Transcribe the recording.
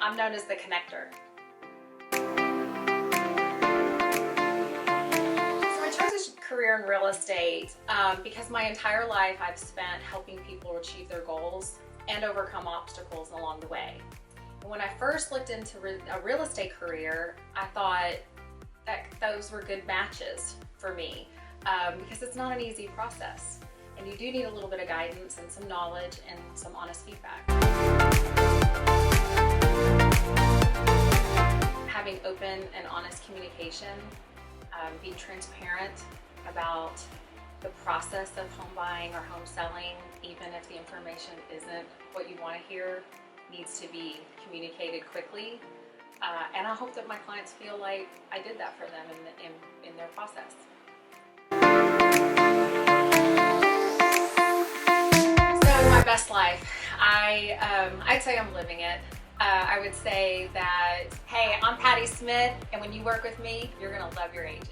I'm known as the connector. So I chose a career in real estate because my entire life I've spent helping people achieve their goals and overcome obstacles along the way. And when I first looked into a real estate career, I thought that those were good matches for me because it's not an easy process. And you do need a little bit of guidance and some knowledge and some honest feedback. Having open and honest communication, being transparent about the process of home buying or home selling, even if the information isn't what you want to hear, needs to be communicated quickly. And I hope that my clients feel like I did that for them in their process. So my best life, I'd say I'm living it. I would say that, hey, I'm Patty Smith, and when you work with me, you're gonna love your agent.